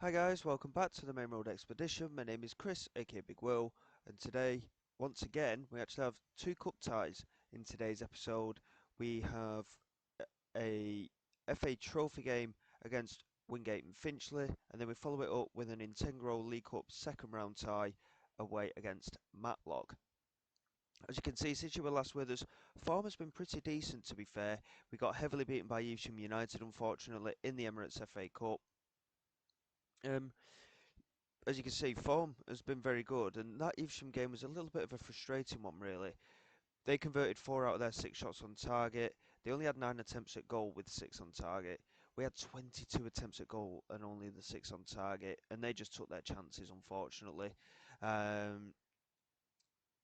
Hi guys, welcome back to the Main Road Expedition. My name is Chris, aka Big Will, and today, once again, we actually have two cup ties in today's episode. We have a FA Trophy game against Wingate and Finchley, and then we follow it up with an Integro League Cup second round tie away against Matlock. As you can see, since you were last with us, form has been pretty decent to be fair. We got heavily beaten by Evesham United, unfortunately, in the Emirates FA Cup. Um, as you can see, form has been very good, and that Evesham game was a little bit of a frustrating one, really. They converted 4 out of their 6 shots on target. They only had 9 attempts at goal with 6 on target. We had 22 attempts at goal and only the 6 on target, and they just took their chances, unfortunately. Um,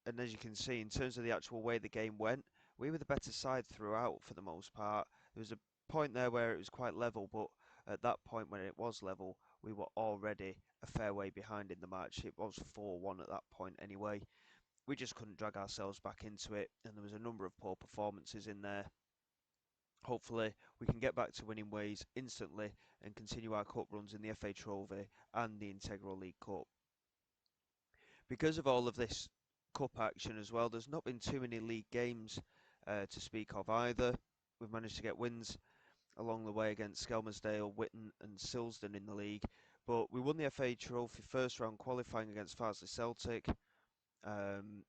and as you can see, in terms of the actual way the game went, we were the better side throughout for the most part. There was a point there where it was quite level, but at that point when it was level, we were already a fair way behind in the match. It was 4-1 at that point anyway. We just couldn't drag ourselves back into it, and there was a number of poor performances in there. Hopefully, we can get back to winning ways instantly and continue our cup runs in the FA Trophy and the Integro League Cup. Because of all of this cup action as well, there's not been too many league games to speak of either. We've managed to get wins along the way against Skelmersdale, Witton and Silsden in the league, but we won the FA Trophy first round qualifying against Farsley Celtic, and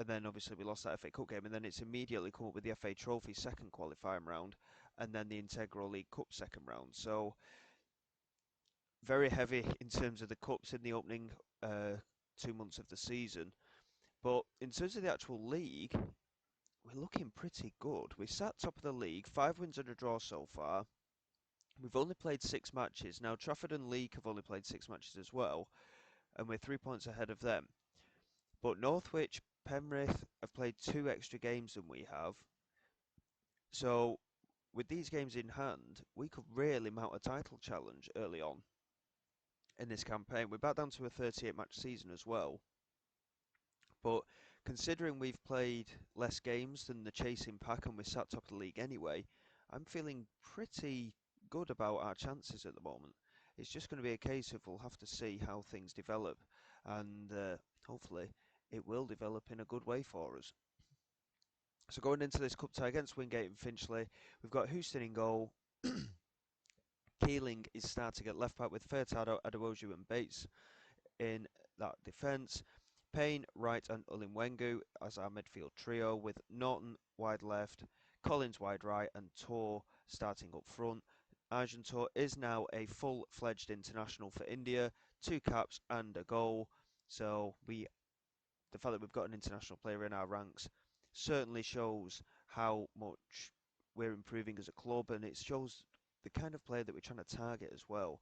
then obviously we lost that FA Cup game, and then it's immediately come up with the FA Trophy second qualifying round, and then the Integral League Cup second round. So very heavy in terms of the cups in the opening 2 months of the season. But in terms of the actual league, we're looking pretty good. We sat top of the league, 5 wins and a draw so far. We've only played 6 matches. Now Trafford and Leek have only played 6 matches as well, and we're 3 points ahead of them. But Northwich, Penrith have played 2 extra games than we have. So with these games in hand, we could really mount a title challenge early on in this campaign. We're back down to a 38-match season as well. But considering we've played less games than the chasing pack and we're sat top of the league anyway, I'm feeling pretty good about our chances at the moment. It's just going to be a case of we'll have to see how things develop, and hopefully it will develop in a good way for us. So going into this cup tie against Wingate and Finchley, we've got Houston in goal. Keeling is starting at left back with Furtado, Adewoju and Bates in that defence. Payne, Wright and Ulinwengu as our midfield trio, with Norton wide left, Collins wide right and Tor starting up front. Argentor is now a full-fledged international for India, 2 caps and a goal. So the fact that we've got an international player in our ranks certainly shows how much we're improving as a club, and it shows the kind of player that we're trying to target as well.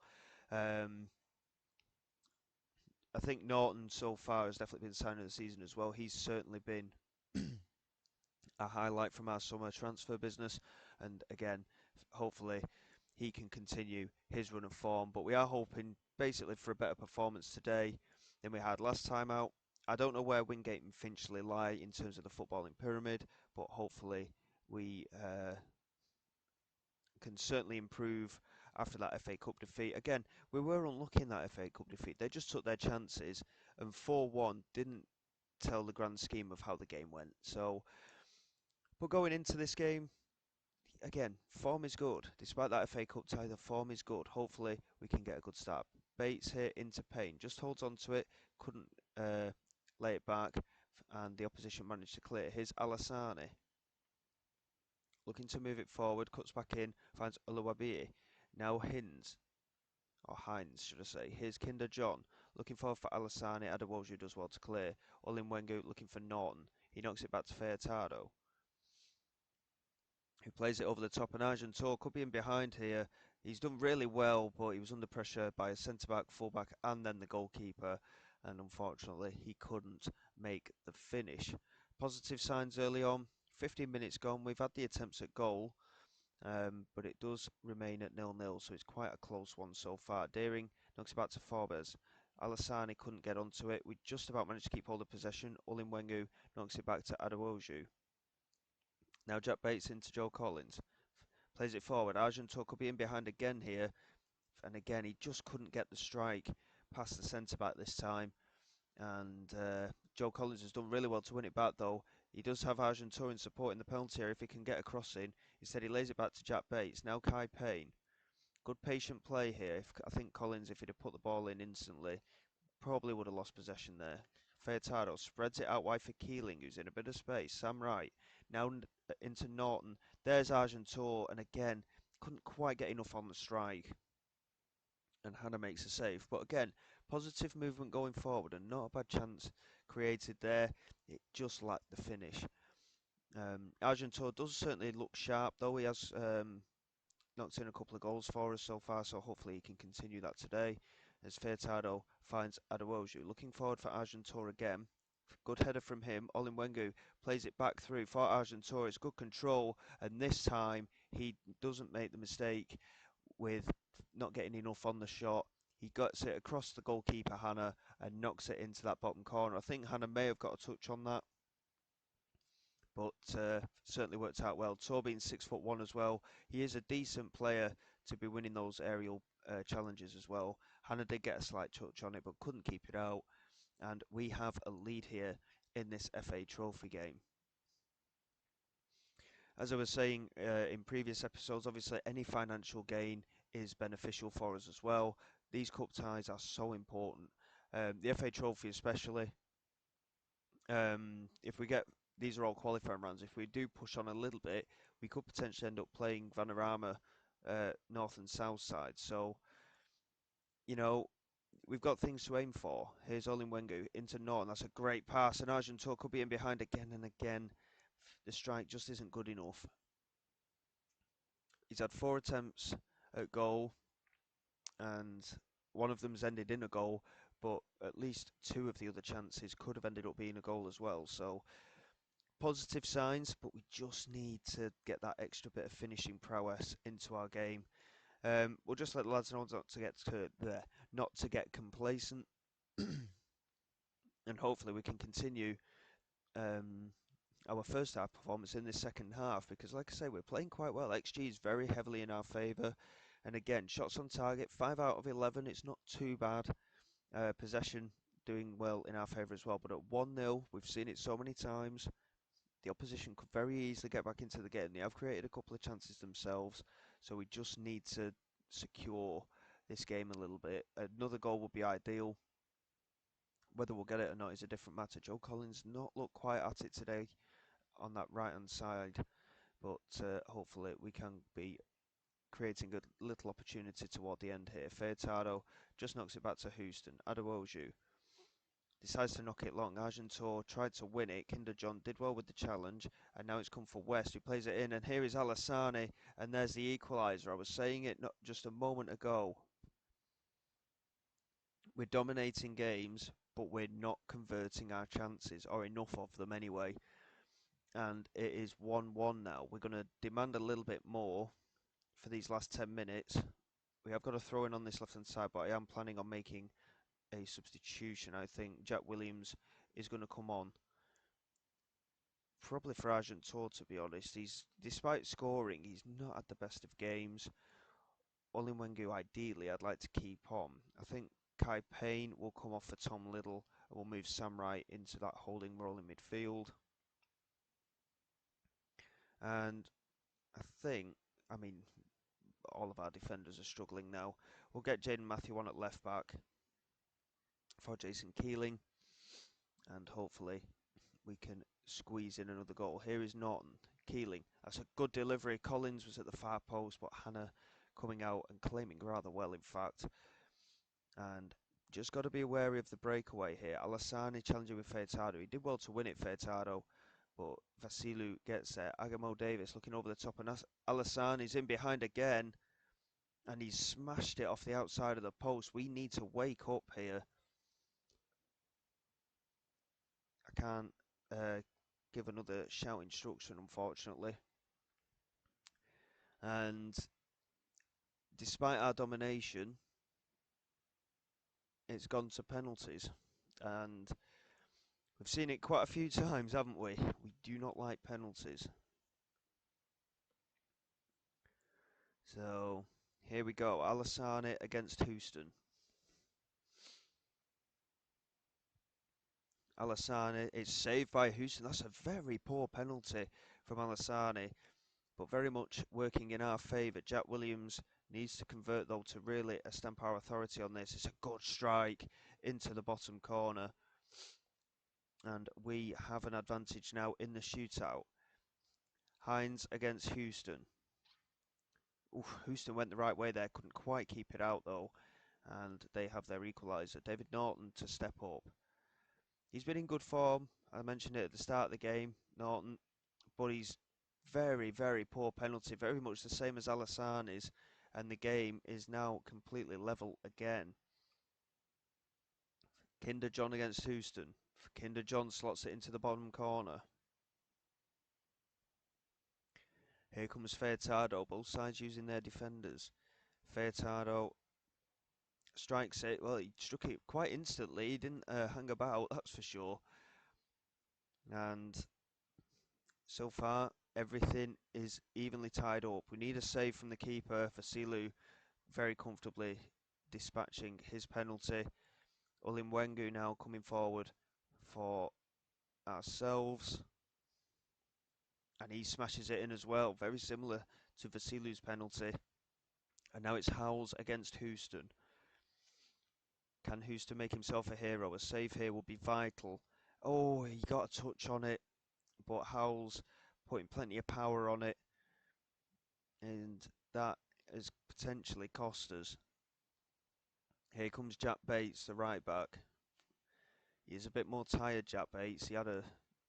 I think Norton so far has definitely been sign of the season as well. He's certainly been a highlight from our summer transfer business, and again, hopefully he can continue his run of form. But we are hoping basically for a better performance today than we had last time out. I don't know where Wingate and Finchley lie in terms of the footballing pyramid, but hopefully we can certainly improve after that FA Cup defeat. Again, we were unlucky in that FA Cup defeat. They just took their chances, and 4-1 didn't tell the grand scheme of how the game went. So, but going into this game, again, form is good. Despite that FA Cup tie, the form is good. Hopefully, we can get a good start. Bates here into Payne. Just holds on to it. Couldn't lay it back. And the opposition managed to clear. Here's Alassane. Looking to move it forward. Cuts back in. Finds Uluwabi. Now Hines, should I say. Here's Kinder John. Looking forward for Alassane. Adewoju does well to clear. Ulinwengu looking for Norton. He knocks it back to Furtado, who plays it over the top, and Argentor could be in behind here. He's done really well, but he was under pressure by a centre-back, full-back and then the goalkeeper, and unfortunately he couldn't make the finish. Positive signs early on. 15 minutes gone, we've had the attempts at goal, but it does remain at 0-0, so it's quite a close one so far. Deering knocks it back to Forbes. Alassane couldn't get onto it. We just about managed to keep hold of possession. Ulinwengu knocks it back to Adewoju. Now Jack Bates into Joe Collins. Plays it forward. Argentor could be in behind again here. and again he just couldn't get the strike past the centre back this time. And Joe Collins has done really well to win it back though. He does have Argentor in support in the penalty area if he can get a cross in. Instead he lays it back to Jack Bates. Now Kai Payne. Good patient play here. I think Collins, if he'd have put the ball in instantly, probably would have lost possession there. Furtado spreads it out wide for Keeling, who's in a bit of space. Sam Wright now into Norton. There's Argentor, and again, couldn't quite get enough on the strike. And Hannah makes a save. But again, positive movement going forward, and not a bad chance created there. It just lacked the finish. Argentor does certainly look sharp, though. He has knocked in a couple of goals for us so far, so hopefully he can continue that today. As Furtado finds Adewoju. Looking forward for Argentor again. Good header from him. Olimwengu plays it back through for Argentor. It's good control, and this time he doesn't make the mistake with not getting enough on the shot. He gets it across the goalkeeper, Hannah, and knocks it into that bottom corner. I think Hannah may have got a touch on that, but certainly worked out well. Torbean's 6'1" as well. He is a decent player to be winning those aerial challenges as well. Hannah did get a slight touch on it, but couldn't keep it out. And we have a lead here in this FA Trophy game. As I was saying in previous episodes, obviously any financial gain is beneficial for us as well. These cup ties are so important. The FA Trophy especially. If we get, these are all qualifying rounds, if we do push on a little bit, we could potentially end up playing Vanarama north and south side. So, you know, we've got things to aim for. Here's Olimwengu into Norton. That's a great pass, and Argentor could be in behind again and again. The strike just isn't good enough. He's had 4 attempts at goal, and one of them's ended in a goal, but at least 2 of the other chances could have ended up being a goal as well. So positive signs, but we just need to get that extra bit of finishing prowess into our game. We'll just let the lads know not to get complacent, and hopefully we can continue our first half performance in this second half, because like I say, we're playing quite well. XG is very heavily in our favour, and again, shots on target 5 out of 11. It's not too bad. Possession doing well in our favour as well, but at 1-0, we've seen it so many times. The opposition could very easily get back into the game. They have created a couple of chances themselves, so we just need to secure this game a little bit. Another goal would be ideal. Whether we'll get it or not is a different matter. Joe Collins not looked quite at it today on that right hand side, but hopefully we can be creating a little opportunity toward the end here. Furtado just knocks it back to Houston. Adewoju decides to knock it long. Argentor tried to win it. Kinder John did well with the challenge, and now it's come for West, who plays it in, and here is Alassane, and there's the equaliser. I was saying it not just a moment ago. We're dominating games, but we're not converting our chances, or enough of them anyway. And it is 1-1 now. We're going to demand a little bit more for these last 10 minutes. We have got a throw in on this left hand side, but I am planning on making a substitution. I think Jack Williams is going to come on, probably for Argentor, to be honest. Despite scoring, he's not had the best of games. Olimwengu, ideally, I'd like to keep on. I think Kai Payne will come off for Tom Little, and we'll move Sam Wright into that holding role in midfield. And I think, I mean, all of our defenders are struggling now. We'll get Jaden Matthew on at left back for Jason Keeling, and hopefully we can squeeze in another goal. Here is Norton. Keeling, that's a good delivery. Collins was at the far post, but Hannah coming out and claiming rather well, in fact. And just got to be wary of the breakaway here. Alassane challenging with Furtado. He did well to win it, Furtado, but Vasilou gets there. Agamo Davis looking over the top, and Alassane is in behind again, and he's smashed it off the outside of the post. We need to wake up here. I can't give another shout instruction, unfortunately. And despite our domination, it's gone to penalties. And we've seen it quite a few times, haven't we? We do not like penalties. So Here we go. Alassane against Houston. Alassane, it's saved by Houston. That's a very poor penalty from Alassane, but very much working in our favour. Jack Williams needs to convert though to really stamp our authority on this. It's a good strike into the bottom corner, and we have an advantage now in the shootout. Hines against Houston. Oof, Houston went the right way there, couldn't quite keep it out though, and they have their equaliser. David Norton to step up. He's been in good form. I mentioned it at the start of the game, Norton, but he's very, very poor penalty, very much the same as Alassane's, and the game is now completely level again. Kinder John against Houston. Kinder John slots it into the bottom corner. Here comes Furtado, both sides using their defenders. Furtado strikes it. Well, he struck it quite instantly. He didn't hang about, that's for sure. And so far, everything is evenly tied up. We need a save from the keeper for Silu, very comfortably dispatching his penalty. Ulimwengu now coming forward for ourselves. And he smashes it in as well, very similar to Vasilu's penalty. And now it's Howells against Houston. Can Houston make himself a hero? A save here will be vital. Oh, he got a touch on it, but Howells putting plenty of power on it. And that has potentially cost us. Here comes Jack Bates, the right back. He's a bit more tired, Jack Bates. He had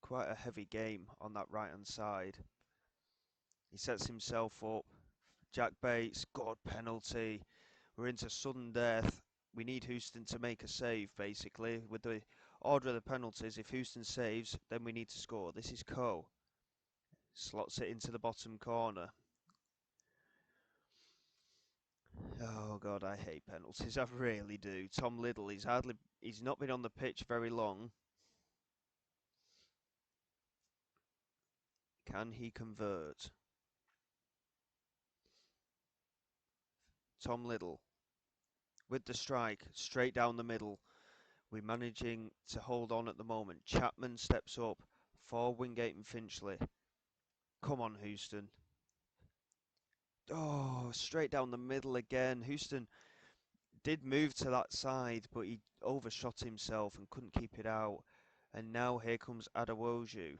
quite a heavy game on that right hand side. He sets himself up. Jack Bates, good penalty. We're into sudden death. We need Houston to make a save, basically. With the order of the penalties, if Houston saves, then we need to score. This is Coe. Slots it into the bottom corner. Oh God, I hate penalties. I really do. Tom Liddle, he's not been on the pitch very long. Can he convert? Tom Liddle with the strike, straight down the middle. We're managing to hold on at the moment. Chapman steps up for Wingate and Finchley. Come on, Houston. Oh, straight down the middle again. Houston did move to that side, but he overshot himself and couldn't keep it out. And now here comes Adewoju.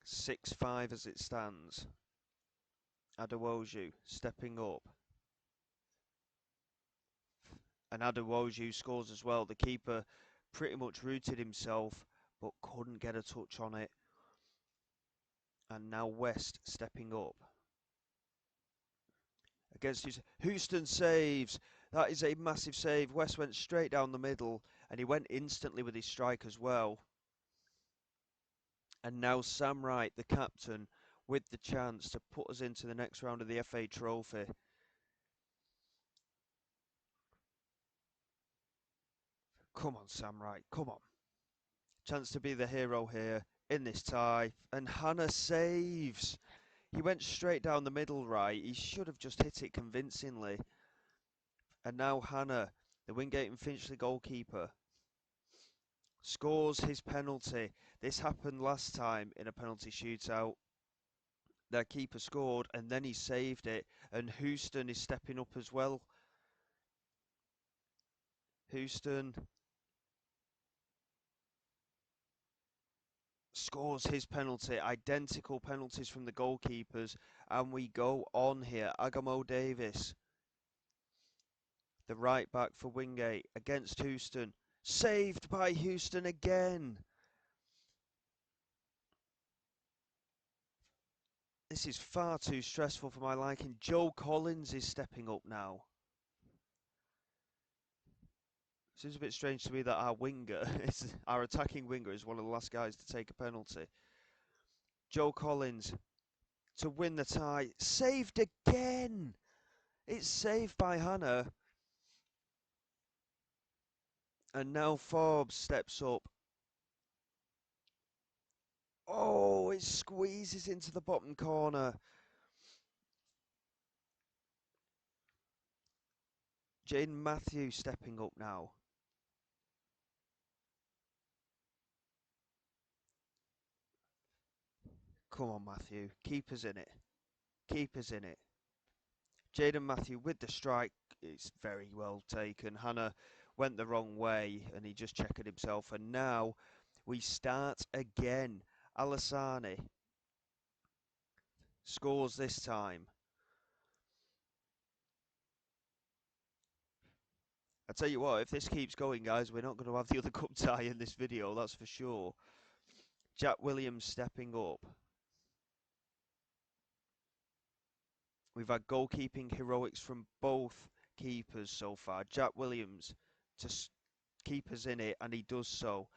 6-5 as it stands. Adewoju stepping up. And Adewoju scores as well. The keeper pretty much rooted himself, but couldn't get a touch on it. And now West stepping up. Against Houston saves. That is a massive save. West went straight down the middle, and he went instantly with his strike as well. And now Sam Wright, the captain, with the chance to put us into the next round of the FA Trophy. Come on, Sam Wright, come on. Chance to be the hero here in this tie. And Hannah saves. He went straight down the middle, right? He should have just hit it convincingly. And now Hannah, the Wingate and Finchley goalkeeper, scores his penalty. This happened last time in a penalty shootout. Their keeper scored and then he saved it. And Houston is stepping up as well. Houston scores his penalty. Identical penalties from the goalkeepers. And we go on here. Agamo Davis, the right back for Wingate against Houston. Saved by Houston again. This is far too stressful for my liking. Joe Collins is stepping up now. Seems a bit strange to me that our winger, our attacking winger, is one of the last guys to take a penalty. Joe Collins to win the tie. Saved again. It's saved by Hannah. And now Forbes steps up. Oh, it squeezes into the bottom corner. Jaden Matthews stepping up now. Come on, Matthew. Keep us in it. Keep us in it. Jaden Matthew with the strike. It's very well taken. Hannah went the wrong way and he just checked himself. And now we start again. Alassani scores this time. I tell you what, if this keeps going, guys, we're not going to have the other cup tie in this video, that's for sure. Jack Williams stepping up. We've had goalkeeping heroics from both keepers so far. Jack Williams to keep us in it, and he does so.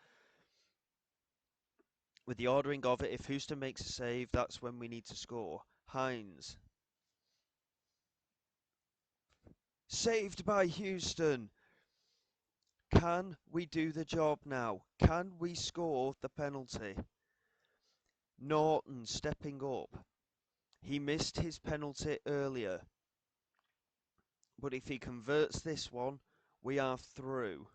With the ordering of it, if Houston makes a save, that's when we need to score. Hines. Saved by Houston. Can we do the job now? Can we score the penalty? Norton stepping up. He missed his penalty earlier. But if he converts this one, we are through.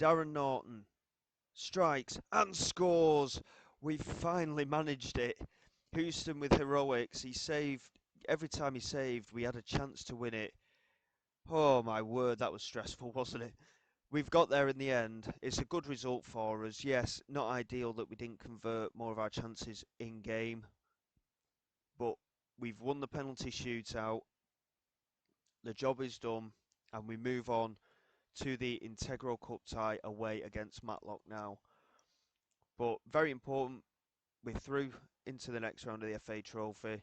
Darren Norton strikes and scores. We finally managed it. Houston with heroics. He saved. Every time he saved, we had a chance to win it. Oh my word, that was stressful, wasn't it? We've got there in the end. It's a good result for us. Yes, not ideal that we didn't convert more of our chances in game, but we've won the penalty shootout. The job is done, and we move on to the Integro Cup tie away against Matlock now. But very important, we're through into the next round of the FA Trophy,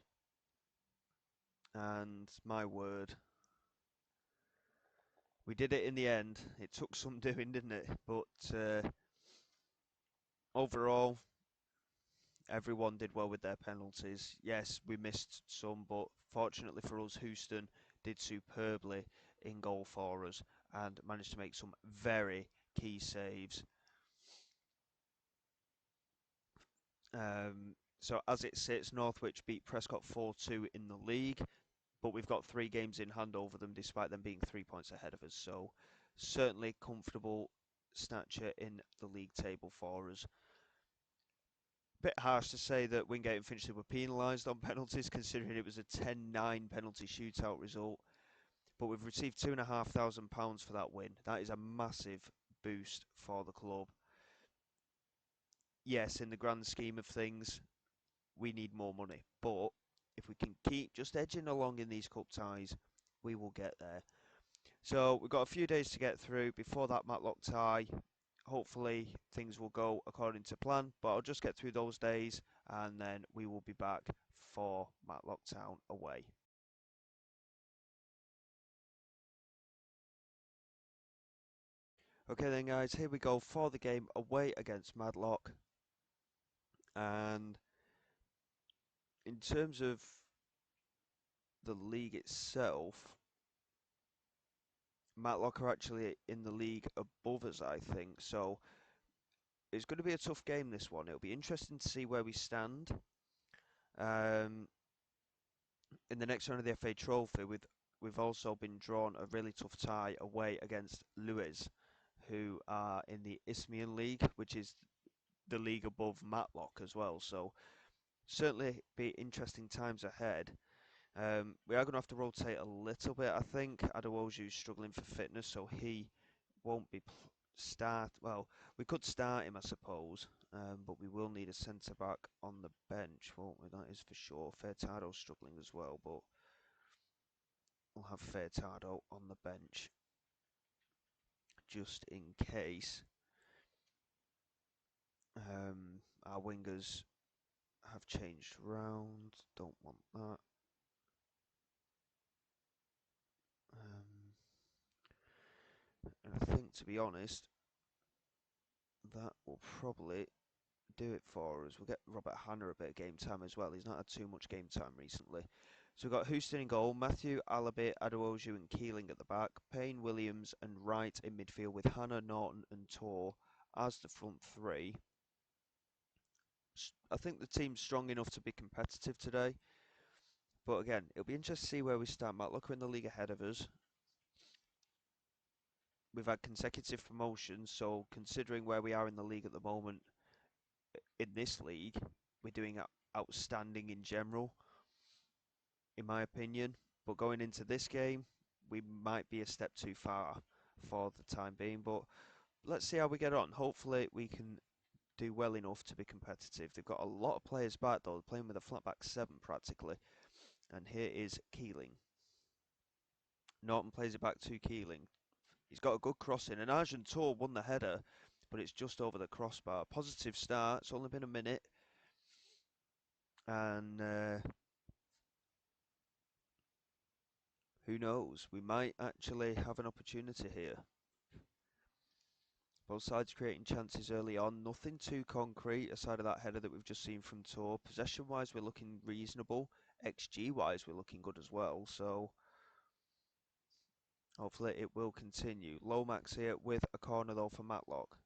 and my word, we did it in the end. It took some doing, didn't it? But overall, everyone did well with their penalties. Yes, we missed some, but fortunately for us, Houston did superbly in goal for us and managed to make some very key saves. So as it sits, Northwich beat Prescott 4-2 in the league, but we've got 3 games in hand over them despite them being 3 points ahead of us. So certainly comfortable stature in the league table for us. Bit harsh to say that Wingate and Finchley were penalised on penalties, considering it was a 10-9 penalty shootout result. But we've received £2,500 for that win. That is a massive boost for the club. Yes, in the grand scheme of things, we need more money. But if we can keep just edging along in these cup ties, we will get there. So we've got a few days to get through before that Matlock tie. Hopefully things will go according to plan, but I'll just get through those days and then we will be back for Matlock Town away. Okay then guys, here we go for the game away against Matlock. And in terms of the league itself, Matlock are actually in the league above us, I think. So it's going to be a tough game, this one. It'll be interesting to see where we stand. In the next round of the FA Trophy, we've also been drawn a really tough tie away against Lewes, who are in the Isthmian League, which is the league above Matlock as well. So certainly be interesting times ahead. We are going to have to rotate a little bit, I think. Adewoju's struggling for fitness, so he won't be well, we could start him, I suppose, but we will need a centre back on the bench, won't we? That is for sure. Furtado's struggling as well, but we'll have Furtado on the bench just in case. Our wingers have changed round. Don't want that. And I think, to be honest, that will probably do it for us. We'll get Robert Hanna a bit of game time as well. He's not had too much game time recently. So we've got Houston in goal, Matthew, Alabi, Adewoju and Keeling at the back, Payne, Williams and Wright in midfield with Hanna, Norton and Tor as the front three. I think the team's strong enough to be competitive today. But again, it'll be interesting to see where we stand. Matlock are in the league ahead of us. We've had consecutive promotions, so considering where we are in the league at the moment, in this league, we're doing outstanding in general, in my opinion. But going into this game, we might be a step too far for the time being. But let's see how we get on. Hopefully, we can do well enough to be competitive. They've got a lot of players back, though. They're playing with a flat back 7 practically. And here is Keeling. Norton plays it back to Keeling. He's got a good crossing, and Argentor won the header, but it's just over the crossbar. Positive start. It's only been a minute, and who knows? We might actually have an opportunity here. Both sides creating chances early on. Nothing too concrete aside of that header that we've just seen from Tor. Possession-wise, we're looking reasonable. XG-wise, we're looking good as well. So hopefully it will continue. Lomax here with a corner though for Matlock.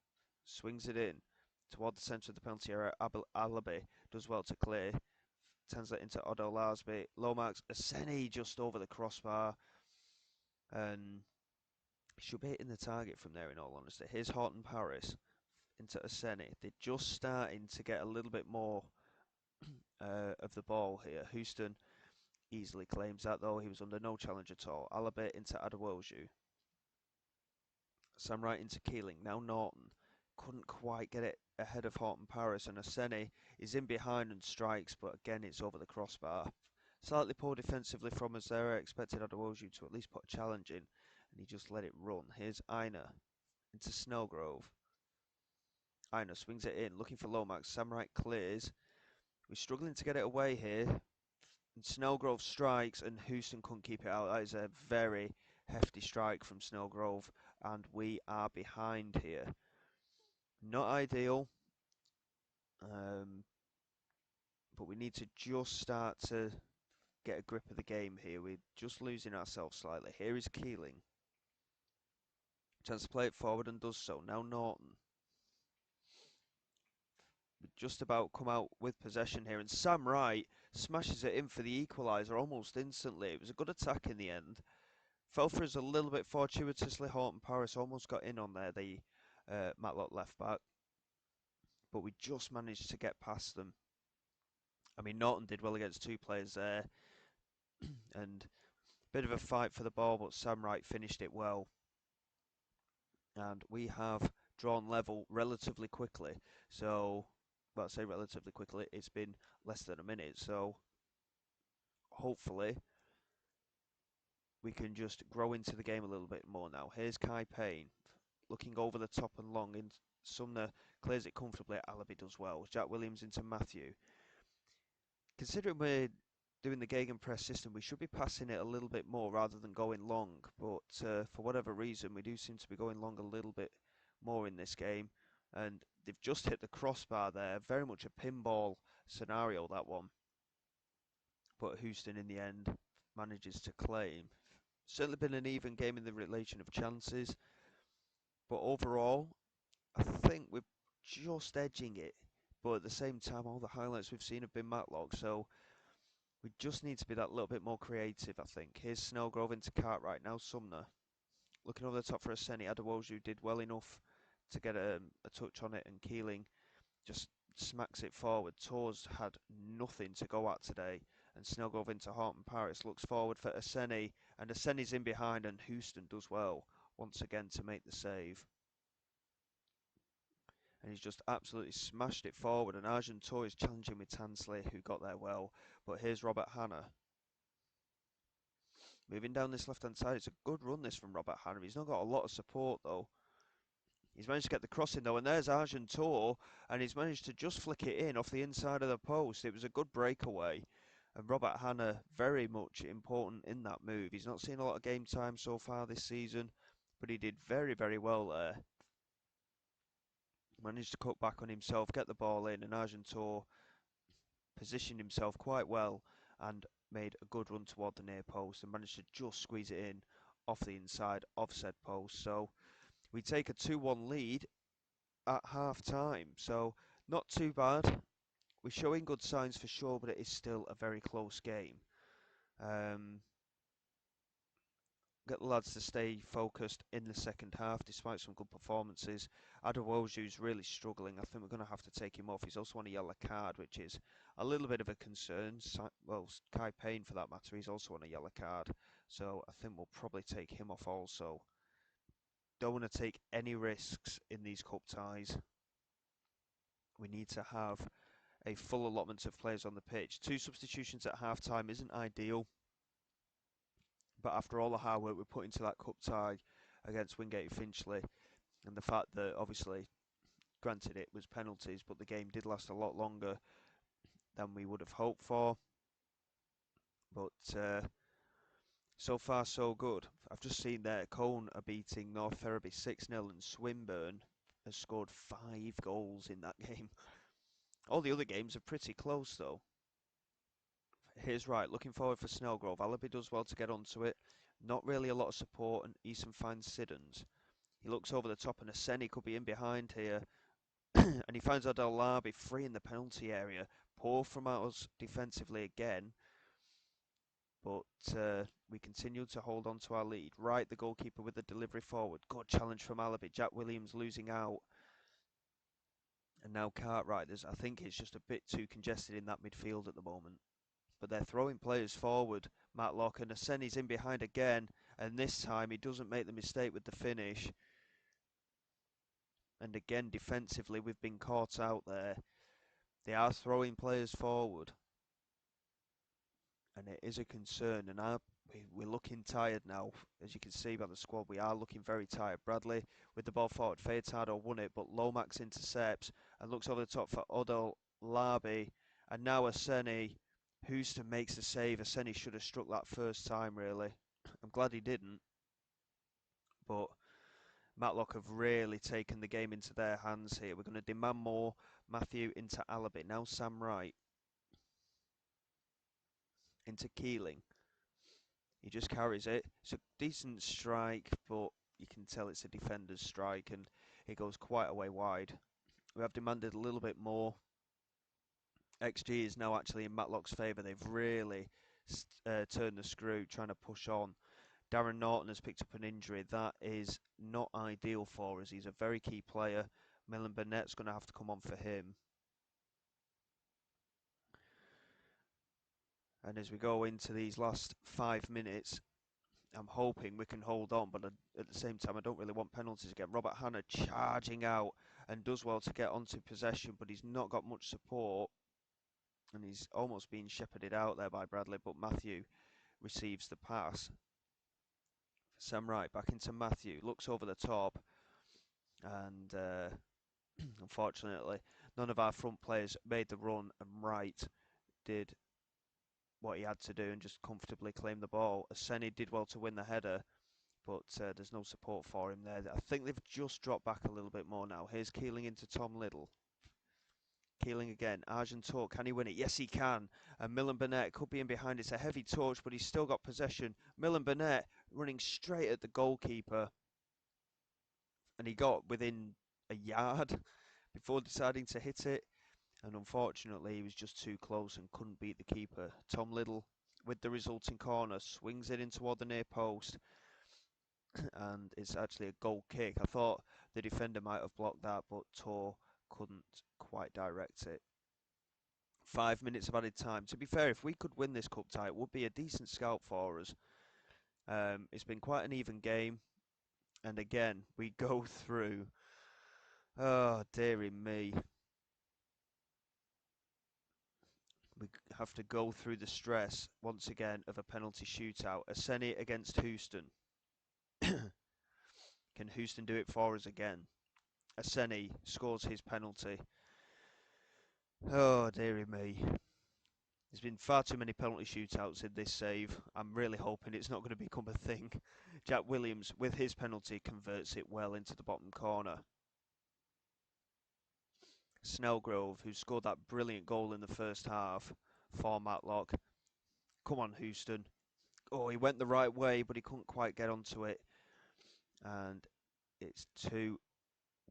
Swings it in toward the centre of the penalty area. Alabi does well to clear. Turns that into Odo Larsby. Lomax, Aseni just over the crossbar. And should be hitting the target from there in all honesty. Here's Horton Paris into Aseni. They're just starting to get a little bit more of the ball here. Houston easily claims that though. He was under no challenge at all. Alabi into Adewoju. Sam Wright into Keeling. Now Norton. Couldn't quite get it ahead of Horton Paris, and Aseni is in behind and strikes, but again it's over the crossbar. Slightly poor defensively from us there. I expected Adewoju to at least put a challenge in, and he just let it run. Here's Aina into Snellgrove. Aina swings it in, looking for Lomax. Sam Wright clears. We're struggling to get it away here. And Snellgrove strikes, and Houston couldn't keep it out. That is a very hefty strike from Snellgrove, and we are behind here. Not ideal, but we need to just start to get a grip of the game here. We're just losing ourselves slightly. Here is Keeling. Chance to play it forward and does so. Now Norton. We just about come out with possession here, and Sam Wright smashes it in for the equaliser almost instantly. It was a good attack in the end. Fell for us a little bit fortuitously. Horton Paris almost got in on there, the Matlock left back. But we just managed to get past them. I mean, Norton did well against 2 players there. And a bit of a fight for the ball, but Sam Wright finished it well. And we have drawn level relatively quickly. So, well, I say relatively quickly, it's been less than a minute. So, hopefully, we can just grow into the game a little bit more now. Here's Kai Payne, looking over the top and long. In Sumner clears it comfortably. Alabi does well. Jack Williams into Matthew. Considering we're doing the gegenpress system, we should be passing it a little bit more rather than going long. But for whatever reason, we do seem to be going long a little bit more in this game. And they've just hit the crossbar there. Very much a pinball scenario, that one. But Houston, in the end, manages to claim. Certainly been an even game in the relation of chances. But overall, I think we're just edging it. But at the same time, all the highlights we've seen have been Matlock. So we just need to be that little bit more creative, I think. Here's Snellgrove into Cartwright. Now Sumner. Looking over the top for Aseni. Adewoju did well enough to get a touch on it. And Keeling just smacks it forward. Tor's had nothing to go at today. And Snellgrove into Horton Paris. Looks forward for Aseni. And Aseni's in behind. And Houston does well once again to make the save. And he's just absolutely smashed it forward. And Argentor is challenging with Tansley, who got there well. But here's Robert Hanna. Moving down this left-hand side. It's a good run, this, from Robert Hanna. He's not got a lot of support, though. He's managed to get the crossing, though. And there's Argentor. And he's managed to just flick it in off the inside of the post. It was a good breakaway. And Robert Hanna, very much important in that move. He's not seen a lot of game time so far this season. But he did very, very well there. Managed to cut back on himself, get the ball in, and Argentor positioned himself quite well and made a good run toward the near post and managed to just squeeze it in off the inside of said post. So we take a 2-1 lead at half time, so not too bad. We're showing good signs for sure, but it is still a very close game. Um, get the lads to stay focused in the second half, despite some good performances. Adewoju's really struggling. I think we're going to have to take him off. He's also on a yellow card, which is a little bit of a concern. Well, Kai Payne, for that matter, he's also on a yellow card. So I think we'll probably take him off also. Don't want to take any risks in these cup ties. We need to have a full allotment of players on the pitch. 2 substitutions at half time isn't ideal, but after all the hard work we put into that cup tie against Wingate Finchley, and the fact that obviously, granted it was penalties, but the game did last a lot longer than we would have hoped for. But so far so good. I've just seen there Cone are beating North Ferriby 6-0 and Swinburne has scored 5 goals in that game. All the other games are pretty close though. Here's right, looking forward for Snellgrove. Allaby does well to get onto it. Not really a lot of support, and Easton finds Siddons. He looks over the top, and Aseni could be in behind here. And he finds Adelabi free in the penalty area. Poor from us defensively again. But we continue to hold on to our lead. Right, the goalkeeper with the delivery forward. Good challenge from Allaby. Jack Williams losing out. And now Cartwright. I think it's just a bit too congested in that midfield at the moment. But they're throwing players forward. Matlock and Aseni's in behind again. And this time he doesn't make the mistake with the finish. And again, defensively, we've been caught out there. They are throwing players forward. And it is a concern. And we're looking tired now. As you can see by the squad, we are looking very tired. Bradley with the ball forward. Fayetado won it, but Lomax intercepts and looks over the top for Odell Larby. And now Aseni. Houston makes the save. Aseni should have struck that first time, really. I'm glad he didn't. But Matlock have really taken the game into their hands here. We're going to demand more. Matthew into Allaby. Now Sam Wright into Keeling. He just carries it. It's a decent strike, but you can tell it's a defender's strike, and it goes quite a way wide. We have demanded a little bit more. XG is now actually in Matlock's favour. They've really turned the screw, trying to push on. Darren Norton has picked up an injury. That is not ideal for us. He's a very key player. Millen Burnett's going to have to come on for him. And as we go into these last 5 minutes, I'm hoping we can hold on, but at the same time, I don't really want penalties again. Robert Hanna charging out and does well to get onto possession, but he's not got much support. And he's almost being shepherded out there by Bradley, but Matthew receives the pass. Sam Wright back into Matthew, looks over the top, and unfortunately, none of our front players made the run, and Wright did what he had to do and just comfortably claim the ball. Aseni did well to win the header, but there's no support for him there. I think they've just dropped back a little bit more now. Here's Keeling into Tom Little. Keeling again. Arjun Talk, can he win it? Yes, he can. And Millen Burnett could be in behind. It's a heavy touch, but he's still got possession. Millen Burnett running straight at the goalkeeper. And he got within a yard before deciding to hit it. And unfortunately, he was just too close and couldn't beat the keeper. Tom Little, with the resulting corner, swings it in toward the near post. And it's actually a goal kick. I thought the defender might have blocked that, but Tor couldn't quite direct it. 5 minutes of added time. To be fair, if we could win this cup tie, it would be a decent scalp for us. It's been quite an even game. And again, we go through. Oh, dearie me. We have to go through the stress, once again, of a penalty shootout. Aseni against Houston. Can Houston do it for us again? Aseni scores his penalty. Oh, dearie me. There's been far too many penalty shootouts in this save. I'm really hoping it's not going to become a thing. Jack Williams, with his penalty, converts it well into the bottom corner. Snellgrove, who scored that brilliant goal in the first half for Matlock. Come on, Houston. Oh, he went the right way, but he couldn't quite get onto it. And it's 2-1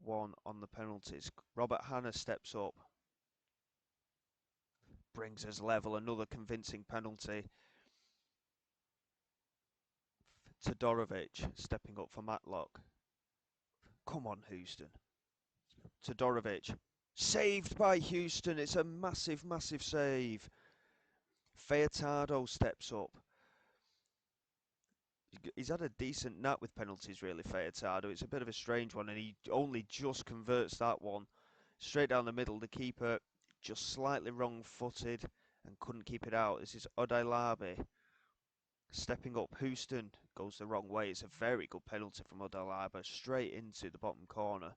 one on the penalties. Robert Hanna steps up, brings us level, another convincing penalty. Todorovic stepping up for Matlock. Come on, Houston. Todorovic. Saved by Houston. It's a massive, massive save. Fayetado steps up. He's had a decent nap with penalties, really, Fayetado. It's a bit of a strange one, and he only just converts that one. Straight down the middle, the keeper just slightly wrong-footed and couldn't keep it out. This is Odailabe stepping up. Houston goes the wrong way. It's a very good penalty from Odailabe, straight into the bottom corner.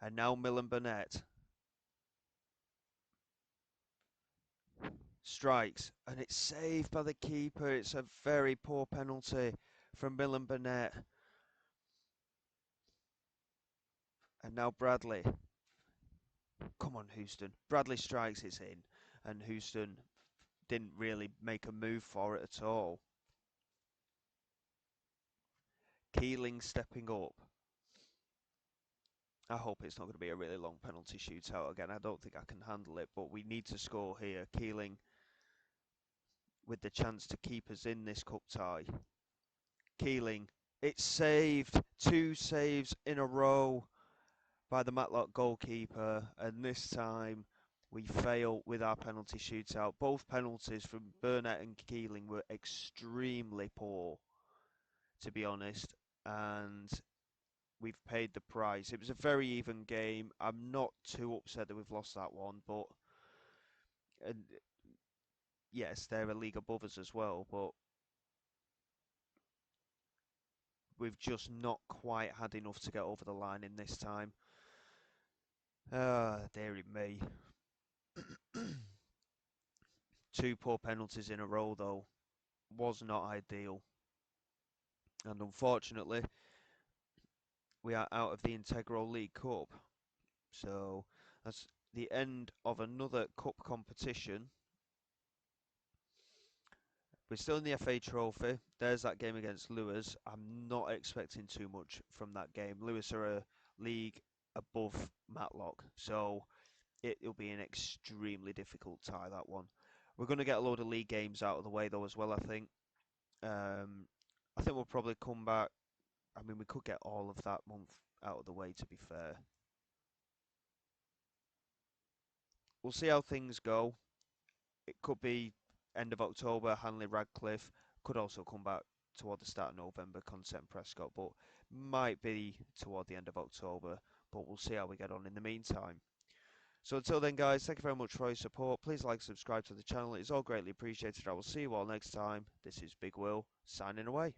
And now Milan Burnett strikes, and it's saved by the keeper. It's a very poor penalty from Milan Burnett. And now Bradley. Come on, Houston. Bradley strikes, it's in. And Houston didn't really make a move for it at all. Keeling stepping up. I hope it's not going to be a really long penalty shootout again. I don't think I can handle it, but we need to score here. Keeling with the chance to keep us in this cup tie. Keeling, it's saved. 2 saves in a row by the Matlock goalkeeper, and this time we fail with our penalty shootout. Both penalties from Burnett and Keeling were extremely poor, to be honest, and we've paid the price. It was a very even game. I'm not too upset that we've lost that one, but and yes, they're a league above us as well, but we've just not quite had enough to get over the line in this time. Dearie me. 2 poor penalties in a row, though, was not ideal. And unfortunately, we are out of the Integro League Cup. So that's the end of another cup competition. We're still in the FA Trophy. There's that game against Lewis. I'm not expecting too much from that game. Lewis are a league above Matlock, so it'll be an extremely difficult tie, that one. We're going to get a load of league games out of the way, though, as well, I think. I think we'll probably come back. I mean, we could get all of that month out of the way, to be fair. We'll see how things go. It could be end of October, Hanley Radcliffe. Could also come back toward the start of November, Consent Prescott, but might be toward the end of October. But we'll see how we get on in the meantime. So until then, guys, thank you very much for your support. Please like, subscribe to the channel. It's all greatly appreciated. I will see you all next time. This is Big Will, signing away.